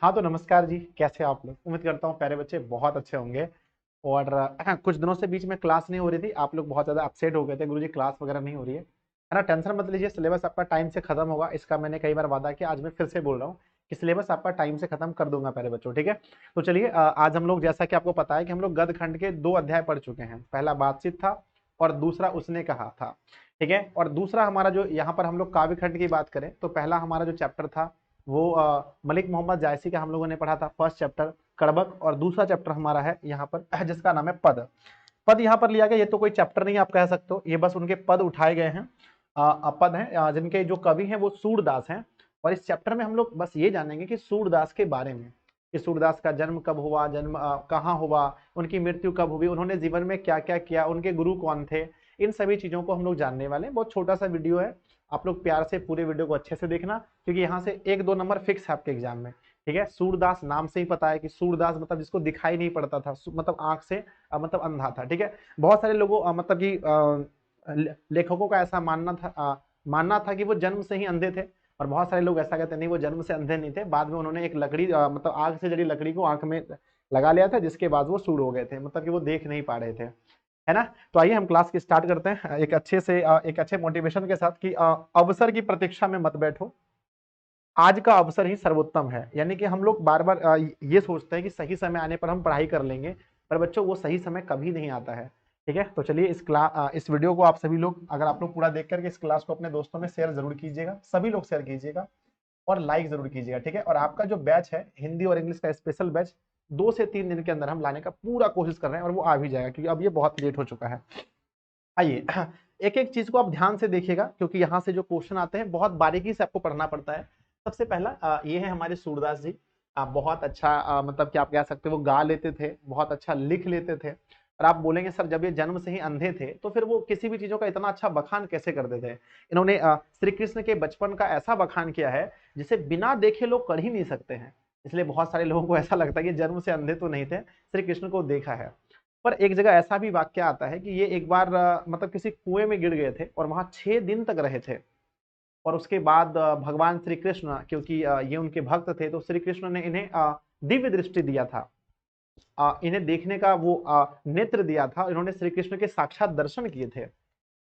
हाँ तो नमस्कार जी, कैसे हैं आप लोग? उम्मीद करता हूँ प्यारे बच्चे बहुत अच्छे होंगे। और कुछ दिनों से बीच में क्लास नहीं हो रही थी, आप लोग बहुत ज़्यादा अपसेट हो गए थे, गुरुजी क्लास वगैरह नहीं हो रही है ना? टेंशन मत लीजिए, सिलेबस आपका टाइम से खत्म होगा, इसका मैंने कई बार वादा किया, आज मैं फिर से बोल रहा हूँ कि सिलेबस आपका टाइम से खत्म कर दूंगा प्यारे बच्चों, ठीक है? तो चलिए, आज हम लोग, जैसा कि आपको पता है कि हम लोग गद खंड के 2 अध्याय पढ़ चुके हैं। पहला बातचीत था और दूसरा उसने कहा था, ठीक है? और दूसरा हमारा जो यहाँ पर हम लोग काव्य खंड की बात करें तो पहला हमारा जो चैप्टर था वो मलिक मोहम्मद जायसी का हम लोगों ने पढ़ा था, फर्स्ट चैप्टर कड़बक। और दूसरा चैप्टर हमारा है यहाँ पर जिसका नाम है पद। पद यहाँ पर लिया गया, ये तो कोई चैप्टर नहीं आप कह सकते हो, ये बस उनके पद उठाए गए हैं। पद हैं जिनके जो कवि हैं वो सूरदास हैं। और इस चैप्टर में हम लोग बस ये जानेंगे कि सूरदास के बारे में, कि सूरदास का जन्म कब हुआ, जन्म कहाँ हुआ, उनकी मृत्यु कब हुई, उन्होंने जीवन में क्या क्या किया, उनके गुरु कौन थे, इन सभी चीजों को हम लोग जानने वाले हैं। बहुत छोटा सा वीडियो है, आप लोग प्यार से पूरे वीडियो को अच्छे से देखना, क्योंकि यहाँ से 1-2 नंबर फिक्स है आपके एग्जाम में, ठीक है? सूरदास नाम से ही पता है कि सूरदास मतलब जिसको दिखाई नहीं पड़ता था, मतलब आंख से मतलब अंधा था, ठीक है? बहुत सारे लोगों मतलब कि लेखकों का ऐसा मानना था कि वो जन्म से ही अंधे थे। और बहुत सारे लोग ऐसा कहते नहीं, वो जन्म से अंधे नहीं थे, बाद में उन्होंने एक लकड़ी मतलब आग से जड़ी लकड़ी को आंख में लगा लिया था, जिसके बाद वो सूर हो गए थे, मतलब कि वो देख नहीं पा रहे थे, है ना? तो आइए हम क्लास की स्टार्ट करते हैं एक अच्छे मोटिवेशन के साथ कि अवसर की प्रतीक्षा में मत बैठो, आज का अवसर ही सर्वोत्तम है। यानी कि हम लोग बार बार ये सोचते हैं कि सही समय आने पर हम पढ़ाई कर लेंगे, पर बच्चों वो सही समय कभी नहीं आता है, ठीक है? तो चलिए इस वीडियो को आप सभी लोग, अगर आप लोग पूरा देख करके इस क्लास को अपने दोस्तों में शेयर जरूर कीजिएगा, सभी लोग शेयर कीजिएगा और लाइक जरूर कीजिएगा, ठीक है? और आपका जो बैच है हिंदी और इंग्लिश का स्पेशल बैच, 2 से 3 दिन के अंदर हम लाने का पूरा कोशिश कर रहे हैं, और वो आ भी जाएगा, क्योंकि अब ये बहुत लेट हो चुका है। आइए, एक एक चीज को आप ध्यान से देखिएगा, क्योंकि यहाँ से जो क्वेश्चन आते हैं बहुत बारीकी से आपको पढ़ना पड़ता है। सबसे पहला ये है हमारे सूरदास जी। बहुत अच्छा मतलब कि आप कह सकते हो वो गा लेते थे, बहुत अच्छा लिख लेते थे। और आप बोलेंगे सर जब ये जन्म से ही अंधे थे तो फिर वो किसी भी चीजों का इतना अच्छा बखान कैसे करते थे? इन्होंने श्री कृष्ण के बचपन का ऐसा बखान किया है जिसे बिना देखे लोग कर ही नहीं सकते हैं। इसलिए बहुत सारे लोगों को ऐसा लगता है कि जन्म से अंधे तो नहीं थे, श्री कृष्ण को देखा है। पर एक जगह ऐसा भी वाक्य आता है कि ये एक बार मतलब किसी कुएं में गिर गए थे और वहां 6 दिन तक रहे थे। और उसके बाद भगवान श्री कृष्ण, क्योंकि ये उनके भक्त थे, तो श्री कृष्ण ने इन्हें दिव्य दृष्टि दिया था, इन्हें देखने का वो नेत्र दिया था। इन्होंने श्री कृष्ण के साक्षात दर्शन किए थे।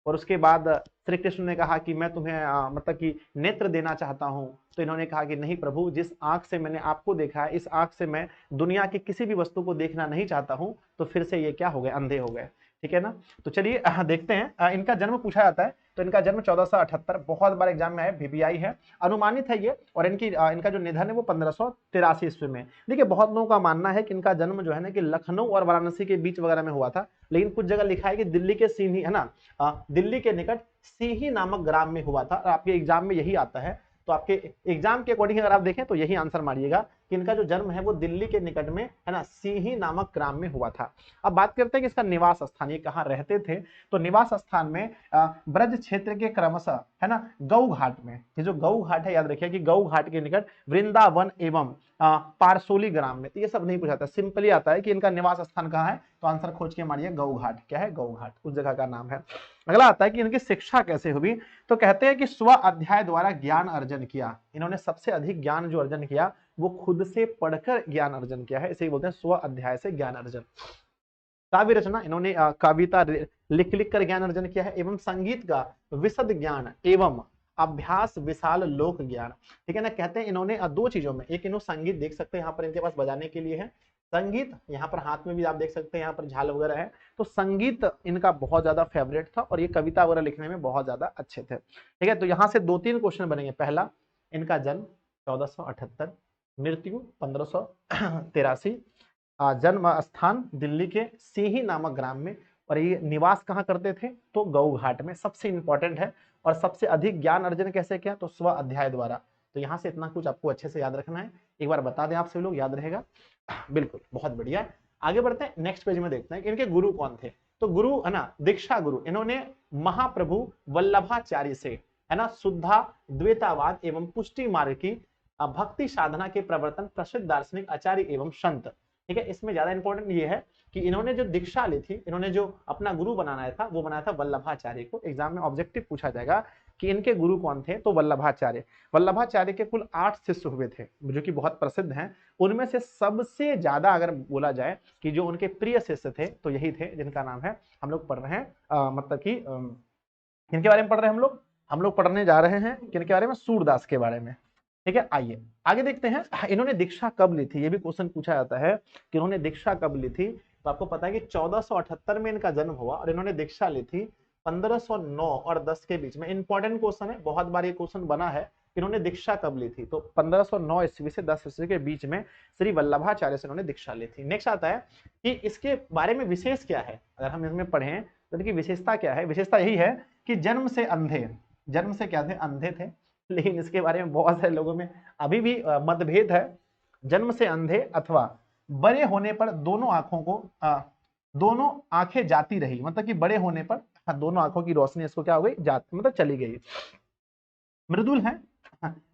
और उसके बाद श्री कृष्ण ने कहा कि मैं तुम्हें मतलब कि नेत्र देना चाहता हूं। तो इन्होंने कहा कि नहीं प्रभु, जिस आंख से मैंने आपको देखा है, इस आंख से मैं दुनिया की किसी भी वस्तु को देखना नहीं चाहता हूं। तो फिर से ये क्या हो गए? अंधे हो गए, ठीक है ना? तो चलिए देखते हैं। इनका जन्म पूछा जाता है, तो इनका जन्म 1478, बहुत बार एग्जाम में है, वीवीआई है, अनुमानित है ये। और इनका जो निधन है वो 1583 ईस्वी में। देखिए बहुत लोगों का मानना है कि इनका जन्म जो है ना कि लखनऊ और वाराणसी के बीच वगैरह में हुआ था, लेकिन कुछ जगह लिखा है कि दिल्ली के सीधी, है ना, दिल्ली के निकट सीही नामक ग्राम में हुआ था। और आपके एग्जाम में यही आता है, तो आपके एग्जाम के अकॉर्डिंग अगर आप देखें तो यही आंसर मारिएगा कि इनका जो जन्म है वो दिल्ली के निकट में, है ना, सीही नामक ग्राम में हुआ था। अब बात करते हैं कि इसका निवास स्थान, ये कहाँ रहते थे? तो निवास स्थान में ब्रज क्षेत्र के क्रमशः, है ना, गऊ घाट में, ये जो गऊ घाट है याद रखिए कि गऊ घाट के निकट वृंदावन एवं पारसोली ग्राम में। तो ये सब नहीं पूछाता, सिंपली आता है कि इनका निवास स्थान कहाँ है, तो आंसर खोज के मारिए गऊ घाट। क्या है? गऊ घाट, उस जगह का नाम है। अगला आता है कि इनकी शिक्षा कैसे हुई, तो कहते हैं कि स्व अध्याय द्वारा ज्ञान अर्जन किया। इन्होंने सबसे अधिक ज्ञान जो अर्जन किया वो खुद से पढ़कर ज्ञान अर्जन किया है, इसे बोलते हैं स्व अध्याय से ज्ञान अर्जन। काव्य रचना, इन्होंने कविता लिख लिख कर ज्ञान अर्जन किया है, एवं संगीत का विशद ज्ञान एवं अभ्यास विशाल लोक ज्ञान, ठीक है ना? कहते हैं इन्होंने 2 चीजों में, एक इन्होंने संगीत देख सकते हैं यहाँ पर इनके पास बजाने के लिए है, संगीत यहाँ पर हाथ में भी आप देख सकते हैं, यहाँ पर झाल वगैरह है। तो संगीत इनका बहुत ज्यादा फेवरेट था और ये कविता वगैरह लिखने में बहुत ज्यादा अच्छे थे, ठीक है? तो यहाँ से 2-3 क्वेश्चन बनेंगे। पहला, इनका जन्म 1478, मृत्यु 1583, जन्म स्थान दिल्ली के सीही नामक ग्राम में, और ये निवास कहाँ करते थे? तो गऊ घाट में। सबसे इंपॉर्टेंट है। और सबसे अधिक ज्ञान अर्जन कैसे किया? तो स्व अध्याय द्वारा। तो यहाँ से इतना कुछ आपको अच्छे से याद रखना है, एक बार बता दें आप सभी लोग, याद रहेगा? बिल्कुल, बहुत बढ़िया। आगे बढ़ते हैं, नेक्स्ट पेज में देखते हैं कि इनके गुरु कौन थे। तो गुरु, है ना, दीक्षा गुरु, इन्होंने महाप्रभु वल्लभाचार्य से, है ना, शुद्धा द्वैतावाद एवं पुष्टि मार्ग की भक्ति साधना के प्रवर्तन प्रसिद्ध दार्शनिक आचार्य एवं संत, ठीक है? इसमें ज्यादा इंपॉर्टेंट ये है कि इन्होंने जो दीक्षा ली थी, इन्होंने जो अपना गुरु बनाया था वो बनाया था वल्लभाचार्य को। एग्जाम में ऑब्जेक्टिव पूछा जाएगा कि इनके गुरु कौन थे, तो वल्लभाचार्य। वल्लभाचार्य के कुल 8 शिष्य हुए थे जो कि बहुत प्रसिद्ध हैं। उनमें से सबसे ज्यादा अगर बोला जाए कि जो उनके प्रिय शिष्य थे तो यही थे, जिनका नाम है, हम लोग पढ़ रहे हैं मतलब कि किनके बारे में पढ़ रहे हैं हम लोग पढ़ने जा रहे हैं किनके बारे में, सूरदास के बारे में। ठीक है, आइए आगे देखते हैं। इन्होंने दीक्षा कब ली थी, ये भी क्वेश्चन पूछा जाता है कि इन्होंने दीक्षा कब ली थी। तो आपको पता है कि 1478 में इनका जन्म हुआ और इन्होंने दीक्षा ली थी 1509 और 10 के बीच में। इंपॉर्टेंट क्वेश्चन है, बहुत बार ये क्वेश्चन बना है, इन्होंने दीक्षा कब ली थी। तो 1509 ईस्वी से 10 ईस्वी के बीच में श्री वल्लभाचार्य से इन्होंने दीक्षा ली थी। नेक्स्ट आता है कि इसके बारे में विशेष क्या है, अगर हम इसमें पढ़ें तो इनकी विशेषता क्या है। विशेषता यही है कि जन्म से अंधे, जन्म से क्या थे, अंधे थे। लेकिन इसके बारे में बहुत सारे लोगों में अभी भी मतभेद है। जन्म से अंधे अथवा बड़े होने पर दोनों आंखों को दोनों आंखें जाती रही, मतलब कि बड़े होने पर दोनों आंखों की रोशनी इसको क्या हो गई, जाती मतलब चली गई। मृदुल है,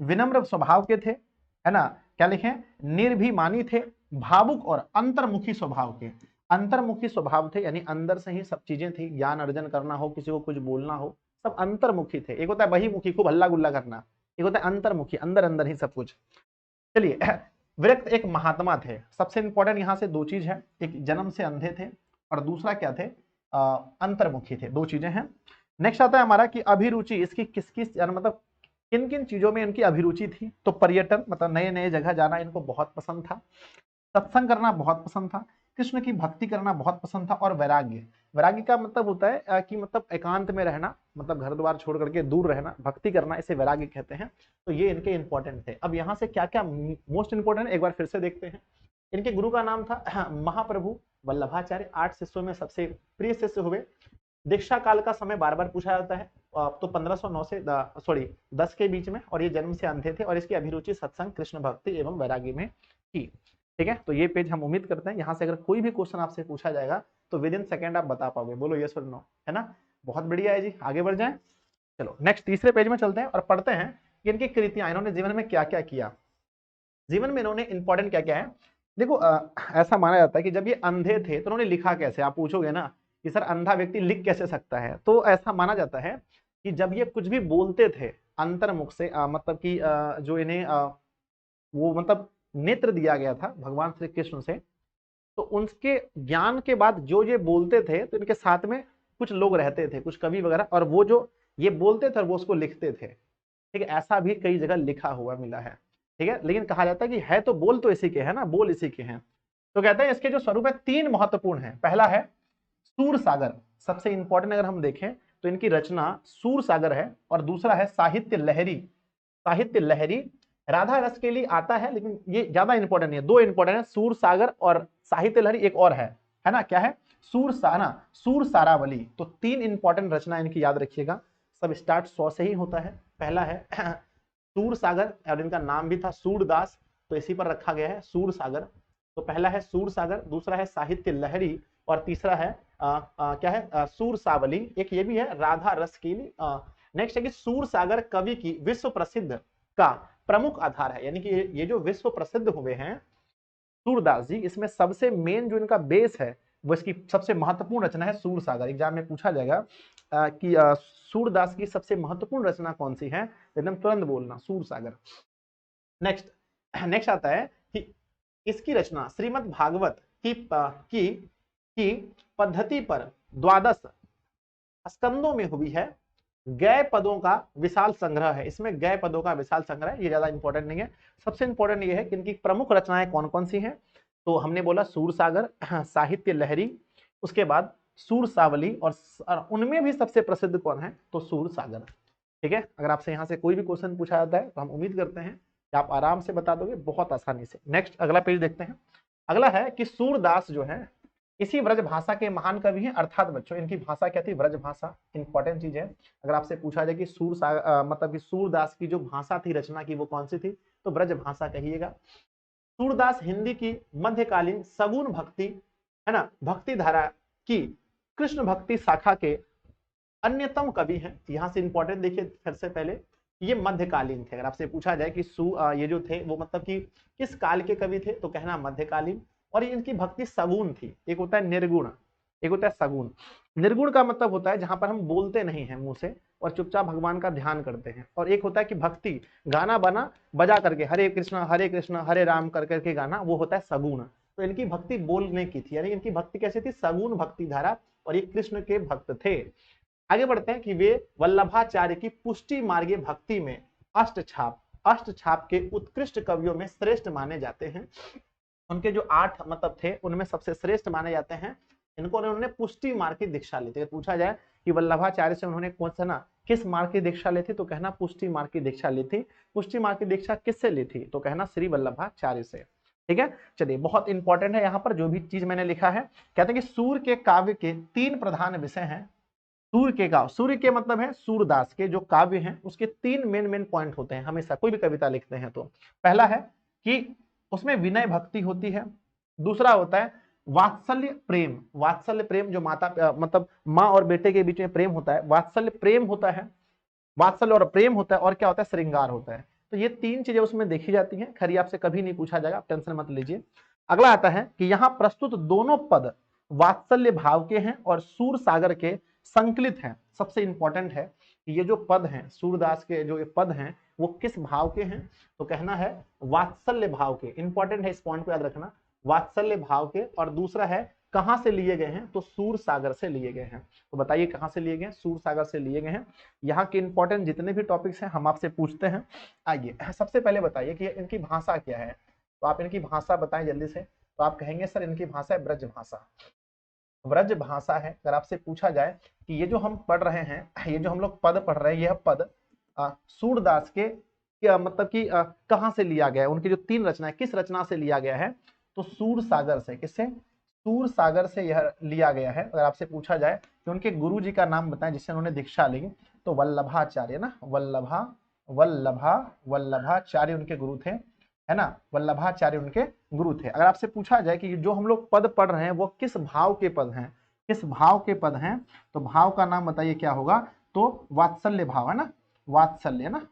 विनम्र स्वभाव के थे, है ना, क्या लिखें, निर्भिमानी थे, भावुक और अंतर्मुखी स्वभाव के। अंतर्मुखी स्वभाव थे यानी अंदर से ही सब चीजें थी, ज्ञान अर्जन करना हो, किसी को कुछ बोलना हो, सब अंतर्मुखी थे। एक होता है बहिमुखी, खूब हल्ला गुल्ला करना, एक होता है अंतर्मुखी, अंदर अंदर ही सब कुछ। चलिए, विरक्त एक महात्मा थे। सबसे इंपॉर्टेंट यहाँ से दो चीज है, एक जन्म से अंधे थे और दूसरा क्या थे, अंतर्मुखी थे, दो चीजें हैं। नेक्स्ट आता है हमारा कि अभिरुचि, इसकी किस किस मतलब किन किन चीजों में इनकी अभिरुचि थी। तो पर्यटन, मतलब नए नए जगह जाना इनको बहुत पसंद था, सत्संग करना बहुत पसंद था, कृष्ण की भक्ति करना बहुत पसंद था, और वैराग्य। वैराग्य का मतलब होता है कि मतलब एकांत में रहना, मतलब घर द्वार छोड़ करके दूर रहना, भक्ति करना, इसे वैराग्य कहते हैं। तो ये इनके इंपॉर्टेंट थे। अब यहाँ से क्या क्या मोस्ट इंपॉर्टेंट है एक बार फिर से देखते हैं। इनके गुरु का नाम था महाप्रभु वल्लभाचार्य। 8 शिष्यों में सबसे प्रिय शिष्य हुए। दीक्षा काल का समय बार बार पूछा जाता है, तो 1509 से 10 के बीच में, और ये जन्म से अंधे थे और इसकी अभिरुचि सत्संग, कृष्ण भक्ति एवं वैराग्य में थी। ठीक है, तो ये पेज हम उम्मीद करते हैं यहाँ से अगर कोई भी क्वेश्चन आपसे पूछा जाएगा तो विद इन सेकेंड आप बता पाओगे, बोलो यस और नो, है ना। बहुत बढ़िया है जी, आगे बढ़ जाएं। चलो नेक्स्ट तीसरे पेज में चलते हैं और पढ़ते हैं कि इनकी कृतियां, इन्होंने जीवन में क्या क्या किया। जीवन में इन्होंने इंपॉर्टेंट क्या क्या है। देखो ऐसा माना जाता है कि जब ये अंधे थे तो उन्होंने लिखा कैसे, आप पूछोगे ना कि सर अंधा व्यक्ति लिख कैसे सकता है, तो ऐसा माना जाता है कि जब ये कुछ भी बोलते थे अंतर्मुख से, मतलब कि जो इन्हें वो मतलब नेत्र दिया गया था भगवान श्री कृष्ण से, तो उनके ज्ञान के बाद जो ये बोलते थे तो इनके साथ में कुछ लोग रहते थे, कुछ कवि वगैरह, और वो जो ये बोलते थे और वो उसको लिखते थे। ठीक है, ऐसा भी कई जगह लिखा हुआ मिला है। ठीक है, लेकिन कहा जाता है कि है तो बोल तो इसी के है ना, बोल इसी के हैं। तो कहते हैं इसके जो स्वरूप है 3 महत्वपूर्ण है। पहला है सूर सागर, सबसे इंपॉर्टेंट अगर हम देखें तो इनकी रचना सूर सागर है, और दूसरा है साहित्य लहरी। साहित्य लहरी राधा रस के लिए आता है, लेकिन ये ज्यादा इंपॉर्टेंट नहीं है, दो इंपॉर्टेंट है, सूर सागर और साहित्य लहरी, एक और है ना, क्या है, सूर साना, सूर सारावली। तो 3 इंपॉर्टेंट रचना इनकी याद रखिएगा। सब स्टार्ट 100 से ही होता है। पहला है सूर सागर, और इनका नाम भी था सूरदास, तो इसी पर रखा गया है सूर सागर। तो पहला है सूर सागर, दूसरा है साहित्य लहरी, और तीसरा है क्या है, सूर सावली। एक ये भी है राधा रस की। नेक्स्ट है कि सूर सागर कवि की विश्व प्रसिद्ध का प्रमुख आधार है, यानी कि ये जो विश्व प्रसिद्ध हुए हैं सूरदास जी, इसमें सबसे मेन जो इनका बेस है वो इसकी सबसे महत्वपूर्ण रचना है सूर सागर। एग्जाम में पूछा जाएगा कि सूरदास की सबसे महत्वपूर्ण रचना कौन सी है, एकदम तुरंत बोलना सूर सागर। नेक्स्ट नेक्स्ट आता है कि इसकी रचना श्रीमद् भागवत की पद्धति पर 12 स्कंदों में हुई है। गय पदों का विशाल संग्रह है, इसमें गय पदों का विशाल संग्रह है, ये ज्यादा इंपॉर्टेंट नहीं है। सबसे इंपॉर्टेंट ये है कि इनकी प्रमुख रचनाएं कौन कौन सी हैं। तो हमने बोला सूर सागर, साहित्य लहरी, उसके बाद सूर सावली, और उनमें भी सबसे प्रसिद्ध कौन है, तो सूर सागर। ठीक है, अगर आपसे यहाँ से कोई भी क्वेश्चन पूछा जाता है तो हम उम्मीद करते हैं कि आप आराम से बता दोगे बहुत आसानी से। नेक्स्ट अगला पेज देखते हैं। अगला है कि सूरदास जो है इसी व्रज भाषा के महान कवि हैं, अर्थात बच्चों इनकी भाषा क्या थी, व्रज भाषा। इंपॉर्टेंट चीज है, अगर आपसे पूछा जाए कि मतलब कि सूरदास की जो भाषा थी रचना की वो कौन सी थी, तो ब्रज भाषा कहिएगा। सूरदास हिंदी की मध्यकालीन सगुण भक्ति, है ना, भक्ति धारा की कृष्ण भक्ति शाखा के अन्यतम कवि हैं। यहां से इंपॉर्टेंट देखिए फिर से, पहले ये मध्यकालीन थे। अगर आपसे पूछा जाए कि ये जो थे वो मतलब कि किस काल के कवि थे, तो कहना मध्यकालीन। और इनकी भक्ति सगुण थी, एक होता है निर्गुण, एक होता है सगुण। निर्गुण का मतलब होता है जहां पर हम बोलते नहीं हैं मुंह से और चुपचाप भगवान का ध्यान करते हैं। और एक होता है कि भक्ति, गाना बना बजा करके हरे कृष्ण हरे राम कर करके गाना, वो होता है सगुण। तो इनकी भक्ति बोलने की थी, यानी इनकी भक्ति कैसी थी, सगुण भक्ति धारा, और ये कृष्ण के भक्त थे। आगे बढ़ते हैं कि वे वल्लभाचार्य की पुष्टि मार्गीय भक्ति में अष्ट छाप के उत्कृष्ट कवियों में श्रेष्ठ माने जाते हैं। उनके जो 8 मतलब थे उनमें सबसे श्रेष्ठ माने जाते हैं। इनको उन्होंने पुष्टि मार्ग की दीक्षा ली थी। पूछा जाए कि वल्लभाचार्य से उन्होंने कौन सा ना किस मार्ग की दीक्षा ली थी, तो कहना पुष्टि मार्ग की दीक्षा ली थी। पुष्टि मार्ग की दीक्षा किससे ली थी, तो कहना श्री वल्लभाचार्य से। ठीक है, चलिए बहुत इंपॉर्टेंट है यहाँ पर जो भी चीज मैंने लिखा है। कहते हैं कि सूर्य के काव्य के 3 प्रधान विषय हैं। सूर्य के मतलब है सूरदास के जो काव्य हैं उसके 3 मेन पॉइंट होते हैं हमेशा कोई भी कविता लिखते हैं तो। पहला है कि उसमें विनय भक्ति होती है। दूसरा होता है वात्सल्य प्रेम जो माता मतलब माँ और बेटे के बीच में प्रेम होता है, वात्सल्य प्रेम होता है, वात्सल्य और प्रेम होता है, और क्या होता है, श्रृंगार होता है। तो ये 3 चीजें उसमें देखी जाती हैं। खरी आपसे कभी नहीं पूछा जाएगा, आप टेंशन मत लीजिए। अगला आता है कि यहाँ प्रस्तुत दोनों पद वात्सल्य भाव के हैं और सूर सागर के संकलित हैं। सबसे इंपॉर्टेंट है कि ये जो पद हैं सूरदास के जो ये पद हैं वो किस भाव के हैं, तो कहना है वात्सल्य भाव के। इंपॉर्टेंट है, इस पॉइंट को याद रखना, वात्सल्य भाव के। और दूसरा है कहां से लिए गए हैं, तो सूर सागर से लिए गए हैं। तो बताइए कहां से लिए गए, सूर सागर से लिए गए हैं। यहाँ के इंपॉर्टेंट जितने भी टॉपिक्स हैं हम आपसे पूछते हैं। आइए सबसे पहले बताइए कि इनकी भाषा क्या है, तो आप इनकी भाषा बताएं जल्दी से। तो आप कहेंगे सर इनकी भाषा है ब्रज भाषा। ब्रज भाषा है। अगर आपसे पूछा जाए कि ये जो हम पढ़ रहे हैं, ये जो हम लोग पद पढ़ रहे हैं, यह पद सूरदास के मतलब कि कहां से लिया गया है, उनकी जो 3 रचना है किस रचना से लिया गया है, तो सूर सागर से। किससे, सूर सागर से यह लिया गया है। अगर आपसे पूछा जाए कि उनके गुरु जी का नाम बताएं जिससे उन्होंने दीक्षा ली, तो वल्लभाचार्य ना, वल्लभाचार्य उनके गुरु थे, है ना, वल्लभाचार्य उनके गुरु थे। अगर आपसे पूछा जाए कि जो हम लोग पद पढ़ रहे हैं वो किस भाव के पद हैं, किस भाव के पद हैं, तो भाव का नाम बताइए क्या होगा, तो वात्सल्य भाव है ना, वात्सल्य ना,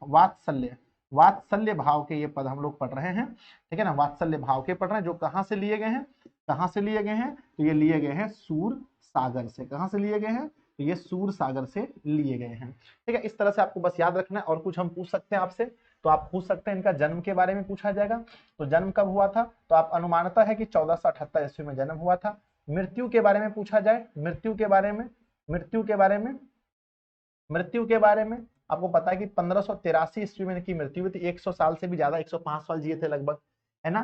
वात्सल्य भाव के ये पद हम लोग पढ़ रहे हैं। ठीक है ना, वात्सल्य भाव के पढ़ रहे हैं, जो कहां से लिए गए हैं, कहां से लिए गए हैं, तो ये लिए गए हैं सूर सागर से। कहां से लिए गए हैं, तो ये सूर सागर से लिए गए हैं। ठीक है, इस तरह से आपको बस याद रखना है। और कुछ हम पूछ सकते हैं आपसे, तो आप पूछ सकते हैं इनका जन्म के बारे में पूछा जाएगा, तो जन्म कब हुआ था, तो आप अनुमानता है कि 1478 ईस्वी में जन्म हुआ था। मृत्यु के बारे में पूछा जाए, मृत्यु के बारे में आपको पता है कि 1583 ईस्वी में इनकी मृत्यु हुई थी। 100 साल से भी ज्यादा, 105 साल जिए थे लगभग, है ना,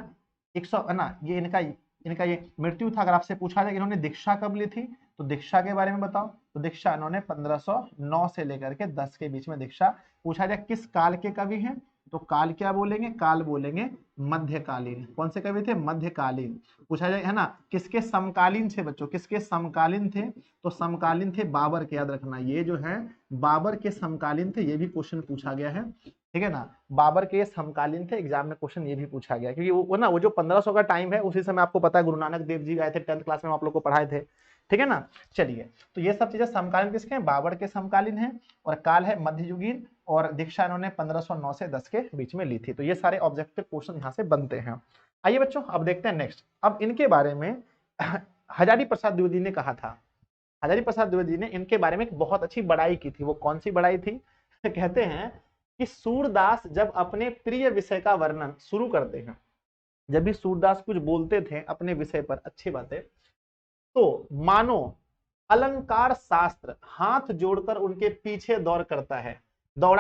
100 है ना, ये इनका ये मृत्यु था। अगर आपसे पूछा जाए कि इन्होंने दीक्षा कब ली थी, तो दीक्षा के बारे में बताओ, तो दीक्षा इन्होंने 1509 से लेकर के 10 के बीच में दीक्षा। पूछा जाए किस काल के कवि हैं, तो काल क्या बोलेंगे, काल बोलेंगे मध्यकालीन। कौन से कवि थे, मध्यकालीन। पूछा जाए है ना किसके समकालीन थे बच्चों, किसके समकालीन थे, तो समकालीन थे बाबर के। याद रखना ये जो है बाबर के समकालीन थे, ये भी क्वेश्चन पूछा गया है। ठीक है ना, बाबर के समकालीन थे, एग्जाम में क्वेश्चन ये भी पूछा गया, क्योंकि वो ना वो जो 1500 का टाइम है उसी समय आपको पता है गुरु नानक देव जी आए थे, 10th क्लास में आप लोग को पढ़ाए थे। ठीक है ना, चलिए तो ये सब चीजें समकालीन किसके हैं, बाबर के समकालीन है। और काल है मध्ययुगीन, और दीक्षा इन्होंने 1509 से 10 के बीच में ली थी। तो ये सारे ऑब्जेक्टिव क्वेश्चन यहाँ से बनते हैं। आइए बच्चों अब देखते हैं नेक्स्ट। अब इनके बारे में हजारी प्रसाद द्विवेदी ने कहा था, हजारी प्रसाद द्विवेदी ने इनके बारे में एक बहुत अच्छी बड़ाई की थी। वो कौन सी बड़ाई थी, कहते हैं कि सूरदास जब अपने प्रिय विषय का वर्णन शुरू करते हैं, जब भी सूरदास कुछ बोलते थे अपने विषय पर अच्छी बातें, तो मानो अलंकार शास्त्र हाथ जोड़कर उनके पीछे दौड़ा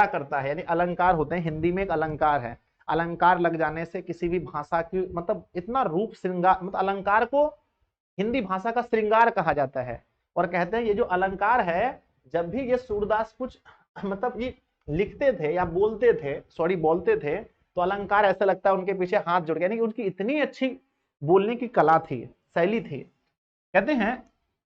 करता है। यानी अलंकार होते हैं, हिंदी में एक अलंकार है, अलंकार लग जाने से किसी भी भाषा की मतलब इतना रूप श्रृंगार, मतलब अलंकार को हिंदी भाषा का श्रृंगार कहा जाता है। और कहते हैं ये जो अलंकार है, जब भी ये सूरदास कुछ मतलब ये लिखते थे या बोलते थे, तो अलंकार ऐसा लगता है उनके पीछे हाथ जुड़ गया। यानी कि उनकी इतनी अच्छी बोलने की कला थी, शैली थी। कहते हैं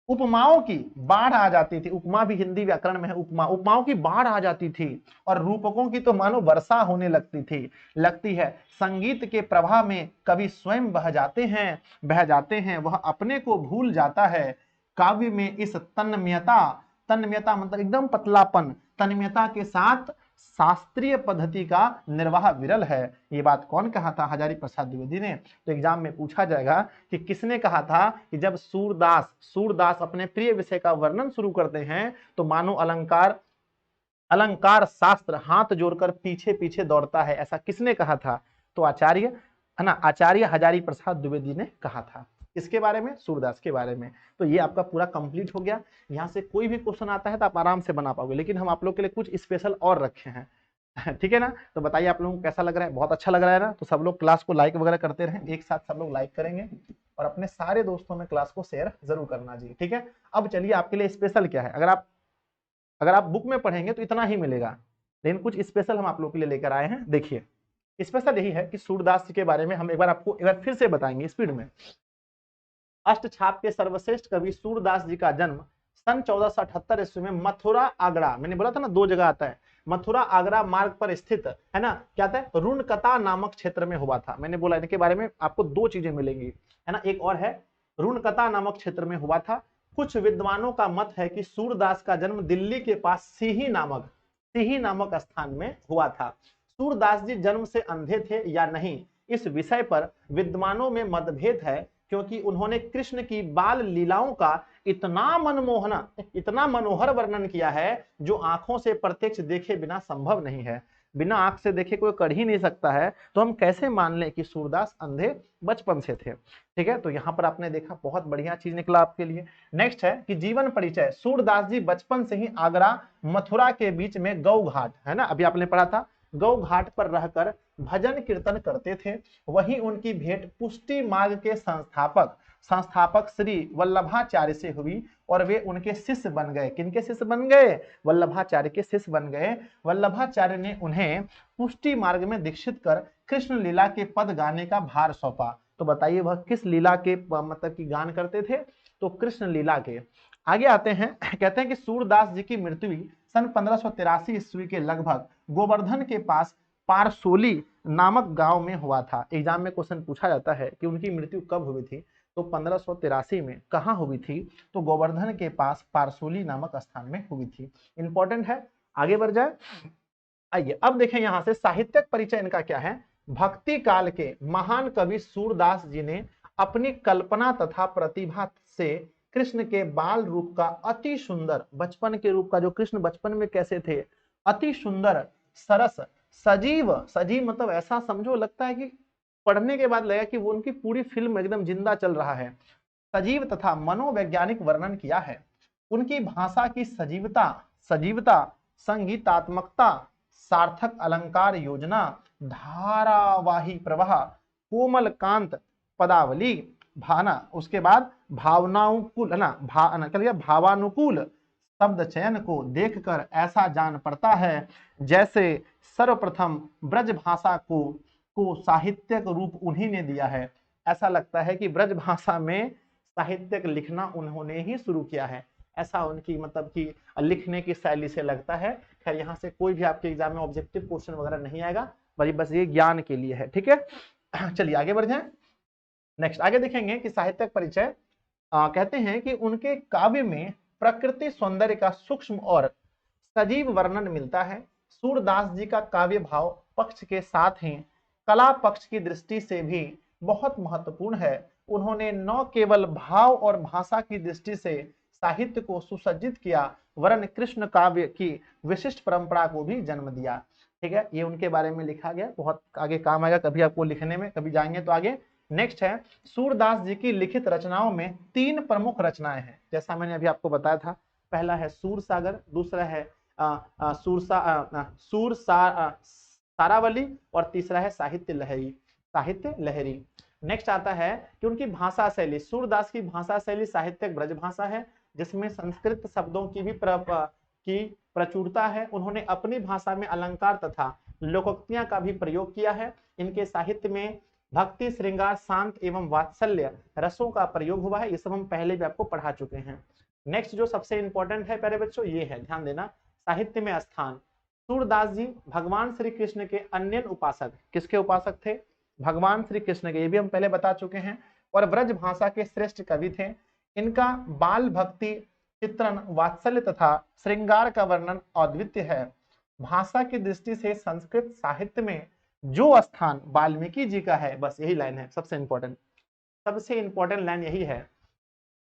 उपमाओं की बाढ़ आ जाती थी, उपमा भी हिंदी व्याकरण में है, उपमाओं की बाढ़ आ जाती थी, और रूपकों की तो मानो वर्षा होने लगती है। संगीत के प्रवाह में कवि स्वयं बह जाते हैं, वह अपने को भूल जाता है। काव्य में इस तन्मयता मतलब एकदम पतलापन, तन्मयता के साथ शास्त्रीय पद्धति का निर्वाह विरल है। ये बात कौन कहा था? हजारी प्रसाद द्विवेदी ने। तो एग्जाम में पूछा जाएगा कि किसने कहा था कि जब सूरदास अपने प्रिय विषय का वर्णन शुरू करते हैं तो मानो अलंकार शास्त्र हाथ जोड़कर पीछे पीछे दौड़ता है, ऐसा किसने कहा था? तो आचार्य हजारी प्रसाद द्विवेदी ने कहा था। इसके बारे में, सूरदास के बारे में। तो ये आपका पूरा कंप्लीट हो गया। यहाँ से कोई भी क्वेश्चन आता है तो आप आराम से बना पाओगे, लेकिन हम आप लोग के लिए कुछ स्पेशल और रखे हैं। ठीक है ना? तो बताइए आप लोगों को कैसा लग रहा है? बहुत अच्छा लग रहा है ना? तो सब लोग क्लास को लाइक वगैरह करते रहें, एक साथ सब लोग लाइक करेंगे और अपने सारे दोस्तों में क्लास को शेयर जरूर करना जी। ठीक है, अब चलिए आपके लिए स्पेशल क्या है। अगर आप बुक में पढ़ेंगे तो इतना ही मिलेगा, लेकिन कुछ स्पेशल हम आप लोग के लिए लेकर आए हैं। देखिए, स्पेशल यही है कि सूरदास जी के बारे में हम एक बार फिर से बताएंगे स्पीड में। अष्टछाप के सर्वश्रेष्ठ कवि सूरदास जी का जन्म सन 1478 ईस्वी में मथुरा आगरा, मैंने बोला था ना 2 जगह आता है, मथुरा आगरा मार्ग पर स्थित है ना, क्या था, रुणकता नामक क्षेत्र में हुआ था। मैंने बोला इनके बारे में आपको 2 चीजें मिलेंगी, है ना, एक और है, रुणकता नामक क्षेत्र में हुआ था। कुछ विद्वानों का मत है कि सूरदास का जन्म दिल्ली के पास सीही नामक स्थान में हुआ था। सूरदास जी जन्म से अंधे थे या नहीं, इस विषय पर विद्वानों में मतभेद है, क्योंकि उन्होंने कृष्ण की बाल लीलाओं का इतना मनोहर वर्णन किया है जो आंखों से प्रत्यक्ष देखे बिना संभव नहीं है। बिना आंख से देखे कोई कर ही नहीं सकता है, तो हम कैसे मान लें कि सूरदास अंधे बचपन से थे। ठीक है, तो यहाँ पर आपने देखा बहुत बढ़िया चीज निकला आपके लिए। नेक्स्ट है कि जीवन परिचय। सूरदास जी बचपन से ही आगरा मथुरा के बीच में गौ घाट, है ना, अभी आपने पढ़ा था, गौ घाट पर रहकर भजन कीर्तन करते थे। वहीं उनकी भेंट पुष्टि मार्ग के संस्थापक श्री वल्लभाचार्य से हुई और वे उनके शिष्य बन गए। किनके शिष्य बन गए? वल्लभाचार्य के शिष्य बन गए। वल्लभाचार्य ने उन्हें पुष्टि मार्ग में दीक्षित कर कृष्ण लीला के पद गाने का भार सौंपा। तो बताइए वह किस लीला के मतलब की गान करते थे? तो कृष्ण लीला के। आगे आते हैं, कहते हैं कि सूरदास जी की मृत्यु सन 1583 ईस्वी के लगभग गोवर्धन के पास पारसोली नामक गांव में हुआ था। एग्जाम में क्वेश्चन पूछा जाता है कि उनकी मृत्यु कब हुई थी, तो 1583 में। कहां हुई थी? तो गोवर्धन के पास पारसोली नामक स्थान में हुई थी। इंपॉर्टेंट है, आगे बढ़ जाए। आइए अब देखें यहां से साहित्यिक परिचय इनका क्या है। भक्ति काल के महान कवि सूरदास जी ने अपनी कल्पना तथा प्रतिभा से कृष्ण के बाल रूप का अति सुंदर, बचपन के रूप का, जो कृष्ण बचपन में कैसे थे, अति सुंदर, सरस, सजीव मतलब ऐसा समझो लगता है कि पढ़ने के बाद लगा कि वो उनकी पूरी फिल्म एकदम जिंदा चल रहा है, सजीव तथा मनोवैज्ञानिक वर्णन किया है। उनकी भाषा की सजीवता, संगीतात्मकता, सार्थक अलंकार योजना, धारावाही प्रवाह, कोमल कांत पदावली, भाना, उसके बाद भावनानुकूल, है ना, भावानुकूल शब्द चयन को देखकर ऐसा जान पड़ता है जैसे सर्वप्रथम ब्रज भाषा को साहित्यिक रूप उन्हीं ने दिया है। ऐसा लगता है कि ब्रज भाषा में साहित्यिक लिखना उन्होंने ही शुरू किया है, ऐसा उनकी मतलब कि लिखने की शैली से लगता है। खैर यहाँ से कोई भी आपके एग्जाम में ऑब्जेक्टिव क्वेश्चन वगैरह नहीं आएगा, बस ये ज्ञान के लिए है। ठीक है, चलिए आगे बढ़ जाएं। नेक्स्ट आगे देखेंगे कि साहित्यिक परिचय। कहते हैं कि उनके काव्य में प्रकृति सौंदर्य का सूक्ष्म और सजीव वर्णन मिलता है। सूरदास जी का काव्य भाव पक्ष के साथ ही कला पक्ष की दृष्टि से भी बहुत महत्वपूर्ण है। उन्होंने न केवल भाव और भाषा की दृष्टि से साहित्य को सुसज्जित किया, वरन कृष्ण काव्य की विशिष्ट परंपरा को भी जन्म दिया। ठीक है, ये उनके बारे में लिखा गया, बहुत आगे काम आएगा कभी आपको लिखने में, कभी जाएंगे तो आगे। नेक्स्ट है, सूरदास जी की लिखित रचनाओं में 3 प्रमुख रचनाएं हैं, जैसा मैंने अभी आपको बताया था। पहला है सूर सागर, दूसरा है सारावली, और तीसरा है साहित्य लहरी। नेक्स्ट आता है कि उनकी भाषा शैली। सूरदास की भाषा शैली साहित्यिक ब्रज भाषा है, जिसमें संस्कृत शब्दों की भी प्रचुरता है। उन्होंने अपनी भाषा में अलंकार तथा लोकोक्तियां का भी प्रयोग किया है। इनके साहित्य में भक्ति, श्रृंगार, शांत एवं वात्सल्य रसों का प्रयोग हुआ है। ये सब हम पहले भी आपको पढ़ा चुके हैं। नेक्स्ट जो सबसे इंपॉर्टेंट है प्यारे बच्चों, ये है, ध्यान देना, साहित्य में स्थान। सूरदास जी भगवान श्री कृष्ण के अन्य उपासक, किसके उपासक थे? भगवान श्री कृष्ण के, ये भी हम पहले बता चुके हैं, और ब्रज भाषा के श्रेष्ठ कवि थे। इनका बाल भक्ति चित्रण, वात्सल्य तथा श्रृंगार का वर्णन अद्वितीय है। भाषा की दृष्टि से संस्कृत साहित्य में जो स्थान वाल्मीकि जी का है, बस यही लाइन है सबसे इंपॉर्टेंट लाइन यही है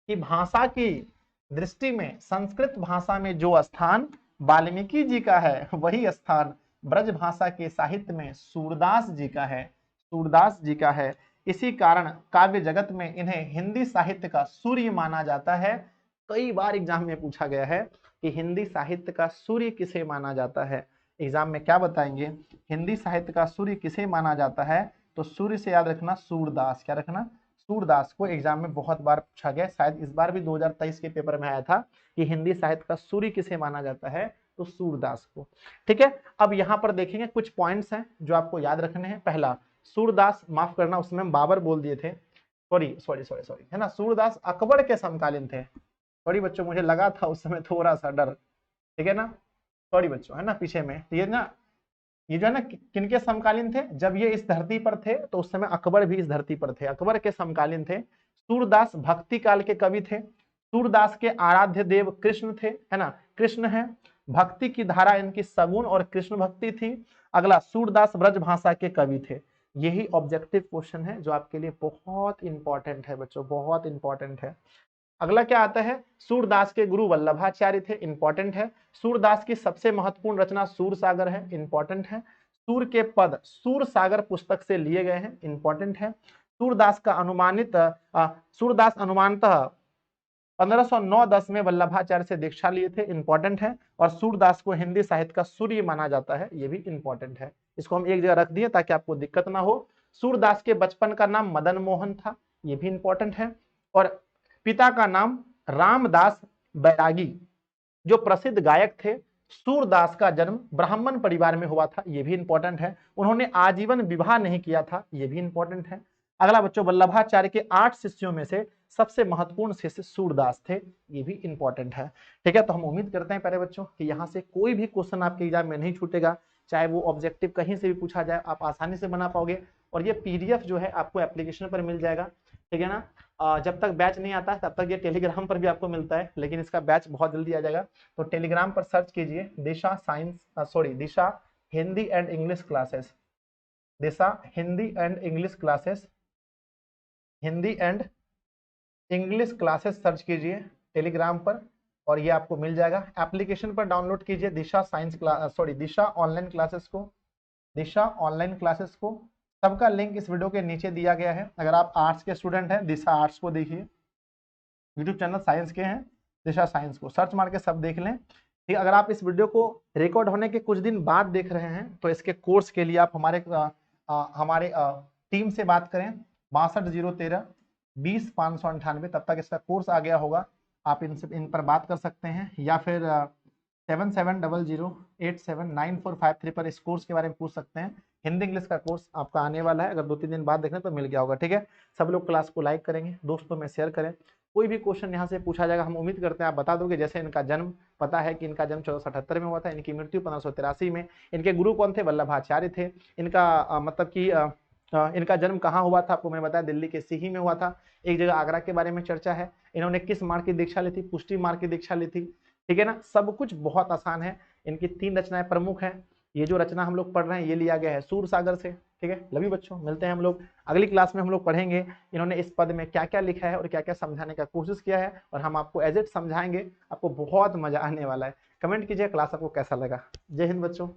कि भाषा की दृष्टि में संस्कृत भाषा में जो स्थान वाल्मीकि जी का है, वही स्थान ब्रज भाषा के साहित्य में सूरदास जी का है। इसी कारण काव्य जगत में इन्हें हिंदी साहित्य का सूर्य माना जाता है। कई बार एग्जाम में पूछा गया है कि हिंदी साहित्य का सूर्य किसे माना जाता है। एग्जाम में क्या बताएंगे, हिंदी साहित्य का सूर्य किसे माना जाता है, तो सूर्य से याद रखना सूरदास। क्या रखना, सूरदास को एग्जाम में बहुत बार पूछा गया, शायद इस बार भी 2023 के पेपर में आया था कि हिंदी साहित्य का सूर्य किसे माना जाता है, तो सूरदास को। ठीक है, अब यहाँ पर देखेंगे कुछ पॉइंट्स हैं जो आपको याद रखने हैं। पहला, सूरदास, माफ करना उसमें हम बाबर बोल दिए थे, सॉरी है ना, सूरदास अकबर के समकालीन थे। सॉरी बच्चों, मुझे लगा था उस समय थोड़ा सा डर, ठीक है ना, सॉरी बच्चों, है ना, पीछे में ये ना, ये जो है ना किनके समकालीन थे, जब ये इस धरती पर थे तो उस समय अकबर भी इस धरती पर थे, अकबर के समकालीन थे। सूरदास भक्ति काल के कवि थे। सूरदास के आराध्य देव कृष्ण थे, है ना, कृष्ण है। भक्ति की धारा इनकी सगुण और कृष्ण भक्ति थी। अगला, सूरदास ब्रज भाषा के कवि थे। यही ऑब्जेक्टिव क्वेश्चन है जो आपके लिए बहुत इंपॉर्टेंट है बच्चों, बहुत इंपॉर्टेंट है। अगला क्या आता है, सूरदास के गुरु वल्लभाचार्य थे, इंपॉर्टेंट है। सूरदास की सबसे महत्वपूर्ण रचना सूर सागर है, इंपॉर्टेंट है। सूर के पद सूर सागर पुस्तक से लिए गए हैं, इंपॉर्टेंट है। सूरदास अनुमानतः 1509-10 में वल्लभाचार्य से दीक्षा लिए थे, इंपॉर्टेंट है। और सूरदास को हिंदी साहित्य का सूर्य माना जाता है, ये भी इंपॉर्टेंट है। इसको हम एक जगह रख दिए ताकि आपको दिक्कत ना हो। सूरदास के बचपन का नाम मदन मोहन था, ये भी इंपॉर्टेंट है। और पिता का नाम रामदास बैरागी, जो प्रसिद्ध गायक थे। सूरदास का जन्म ब्राह्मण परिवार में हुआ था, यह भी इंपॉर्टेंट है। उन्होंने आजीवन विवाह नहीं किया था, यह भी इंपॉर्टेंट है। अगला बच्चों, वल्लभाचार्य के 8 शिष्यों में से सबसे महत्वपूर्ण शिष्य सूरदास थे, ये भी इंपॉर्टेंट है। ठीक है, तो हम उम्मीद करते हैं प्यारे बच्चों कि यहाँ से कोई भी क्वेश्चन आपके एग्जाम में नहीं छूटेगा, चाहे वो ऑब्जेक्टिव कहीं से भी पूछा जाए, आप आसानी से बना पाओगे। और ये पीडीएफ जो है आपको एप्लीकेशन पर मिल जाएगा, ठीक है ना। जब तक बैच नहीं आता तब तक ये टेलीग्राम पर भी आपको मिलता है, लेकिन इसका बैच बहुत जल्दी आ जाएगा। तो टेलीग्राम पर सर्च कीजिए Disha Hindi and English classes, Disha Hindi and English classes, Hindi and English classes search कीजिए टेलीग्राम पर और ये आपको मिल जाएगा। एप्लीकेशन पर डाउनलोड कीजिए दिशा ऑनलाइन क्लासेस को, दिशा ऑनलाइन क्लासेस को। सबका लिंक इस वीडियो के नीचे दिया गया है। अगर आप आर्ट्स के स्टूडेंट हैं, दिशा आर्ट्स को देखिए, यूट्यूब चैनल साइंस के हैं, दिशा साइंस को सर्च मार के सब देख लें। ठीक, अगर आप इस वीडियो को रिकॉर्ड होने के कुछ दिन बाद देख रहे हैं तो इसके कोर्स के लिए आप हमारे टीम से बात करें, 6203020598। तब तक इसका कोर्स आ गया होगा, आप इन पर बात कर सकते हैं, या फिर 7700879453 पर इस कोर्स के बारे में पूछ सकते हैं। हिंदी इंग्लिश का कोर्स आपका आने वाला है, अगर 2-3 दिन बाद देखना तो मिल गया होगा। ठीक है, सब लोग क्लास को लाइक करेंगे, दोस्तों में शेयर करें। कोई भी क्वेश्चन यहाँ से पूछा जाएगा, हम उम्मीद करते हैं आप बता दोगे। जैसे इनका जन्म, पता है कि इनका जन्म 1478 में हुआ था, इनकी मृत्यु 1583 में। इनके गुरु कौन थे, वल्लभाचार्य थे। इनका मतलब कि इनका जन्म कहाँ हुआ था, आपको मैंने बताया दिल्ली के सीही में हुआ था। एक जगह आगरा के बारे में चर्चा है। इन्होंने किस मार्ग की दीक्षा ली थी, पुष्टि मार्ग की दीक्षा ली थी। ठीक है ना, सब कुछ बहुत आसान है। इनकी 3 रचनाएं प्रमुख हैं। ये जो रचना हम लोग पढ़ रहे हैं ये लिया गया है सूर सागर से। ठीक है, लवी बच्चों, मिलते हैं हम लोग अगली क्लास में। हम लोग पढ़ेंगे इन्होंने इस पद में क्या क्या लिखा है और क्या क्या समझाने का कोशिश किया है, और हम आपको एज इट समझाएंगे। आपको बहुत मजा आने वाला है। कमेंट कीजिए क्लास आपको कैसा लगा। जय हिंद बच्चों।